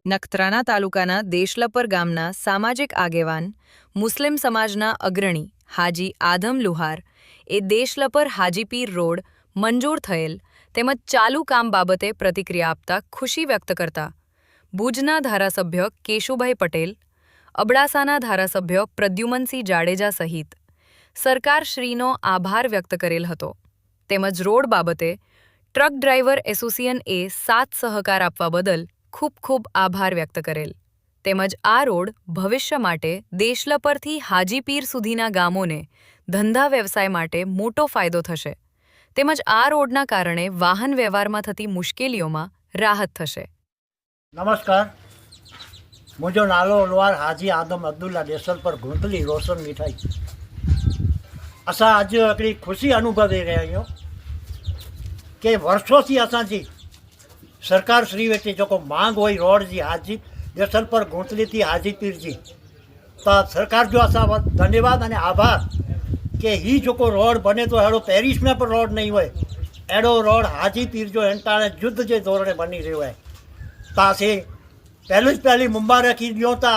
નખત્રાણા તાલુકાના દેશલપર ગામના સામાજિક આગેવાન મુસ્લિમ સમાજના અગ્રણી હાજી આધમ લુહાર એ દેશલપર હાજીપીર રોડ મંજૂર થયેલ તેમજ ચાલુ કામ બાબતે પ્રતિક્રિયા આપતા ખુશી વ્યક્ત કરતા ભુજના ધારાસભ્ય કેશુભાઈ પટેલ, અબડાસાના ધારાસભ્ય પ્રદ્યુમનસિંહ જાડેજા સહિત સરકારશ્રીનો આભાર વ્યક્ત કરેલ હતો. તેમજ રોડ બાબતે ટ્રક ડ્રાઈવર એસોસિએશનએ સાથ સહકાર આપવા બદલ ખૂબ ખૂબ આભાર વ્યક્ત કરેલ. તેમજ આ રોડ ભવિષ્ય માટે દેશલપરથી હાજીપીર સુધીના ગામોને ધંધા વ્યવસાય માટે મોટો ફાયદો થશે. તેમજ આ રોડના કારણે વાહન વ્યવહારમાં થતી મુશ્કેલીઓમાં રાહત થશે. नमस्कार, मुझो नालो लोहार हाजी आदम अब्दुल्ला देशलपर घूंटली रोशन मिठाई। असां अज हिकिड़ी खुशी अनुभवी रहिया आहियूं कि वर्षों थी असांजी सरकार श्री वटि जेको मांग हुई रोड जी हाजी देशलपर घूंटली थी हाजीपीर जी, तो सरकार जो असां धन्यवाद अने आभार कि ही जेको रोड बने तो अहिड़ो पेरिस में पण रोड नहीं हुए, अहिड़ो रोड हाजीपीर जो हिनटाणे युद्ध जे धोरणे बनी रहियो आहे। तासे पहली मुबारकी दियो था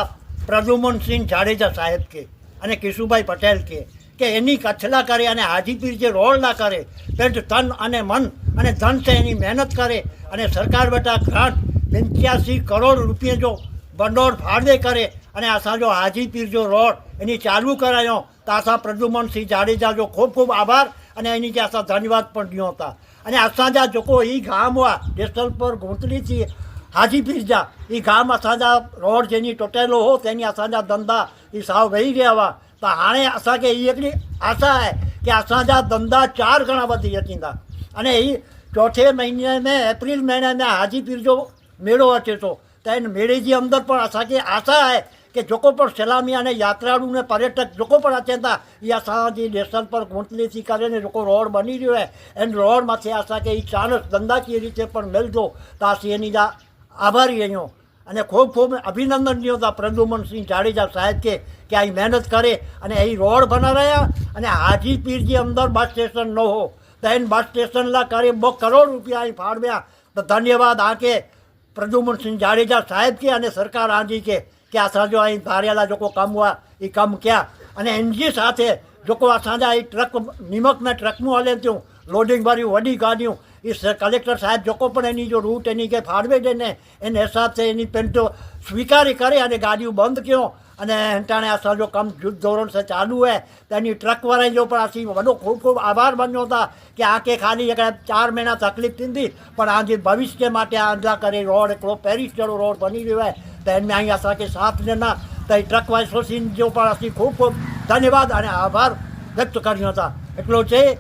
प्रद्युमन सिंह जाडेजा साहेब के अने केशुभाई पटेल के एनी कच्छला करे अने हाजीपीर जे रोड ना करे पेट तन अने मन अने धन से एनी मेहनत करे अने सरकार बेटा ग्रांट 85 करोड़ रुपये जो भंडोळ फाळवे करे अने असांजो हाजीपीर जो रोड एनी चालू करायो तो असां प्रद्युमन सिंह जाडेजा जो खूब खूब आभार अने एनी जे असां धन्यवाद पण दियो था। अने असांजा जेको ई गाम हुआ देशलपर घूंटली थी हाजीपीर जा ई गाम असांजा रोड जेनी टुटेलो हो तेनी असांजा धंधा ई साव वही रहिया हुआ। तो हाणे असांखे ई हिकिड़ी आशा है कि असांजा धंधा 4 गणा वधी अचींदा। अने ई चौथे महीने में एप्रिल महीने में हाजीपीर जो मेड़ो अचे थो तो इन मेड़े जी अंदर पण असांखे आशा है कि जेको पण सैलानी अने यात्रालू ने पर्यटक जेको पण अचनि था ई असांजी देशलपर घूंटली थी करे ने जेको रोड बनी रहियो आहे इन रोड मथे असांखे ई चांस धंधाकीय रीते पण मिलंदो तो असीं एनी जा आभारी आहियूं अने खूब खूब अभिनंदन ॾियूं था प्रद्युमन सिंह जाडेजा साहेब के कि आई मेहनत करे अने यही रोड बनाया अने हाजीपीर जे अंदर बस स्टेशन न हो तो इन बस स्टेशन ला करे 2 करोड़ रुपया ही फाड़व्या। तो धन्यवाद आके प्रद्युमन सिंह जाडेजा साहेब के अने सरकार आजी के कि असांजो आई धारियाला जेको कम हुआ ई कम क्या अने इनजी साथे जेको असांजा ई ट्रक नीमक में ट्रकूं हले थियूं लोडिंग वारी वॾी गाॾियूं इस कलेक्टर साहब जो पण एनी जो रूट एनी के फाड़वे देने इन हिसाब से एनी पेंटो स्वीकारी करे अने गाड़ियों बंद क्यों अने हिनटाणे असांजो कम युद्ध धोरण से चालू है तो एनी ट्रक वाले जो पण असीं वॾो खूब खूब आभार मञूं था कि आके खाली 4 महीना तकलीफ़ थींदी पण आजे भविष्य माटे आंजा करे रोड हिकिड़ो पेरिस जहिड़ो रोड बनी रहियो आहे तो हिन में आई असांखे साथ ॾिना तो ट्रक वाले एसोसिएशन जो पण असीं खूब खूब धन्यवाद अने आभार व्यक्त करियूं था। हिकिड़ो चए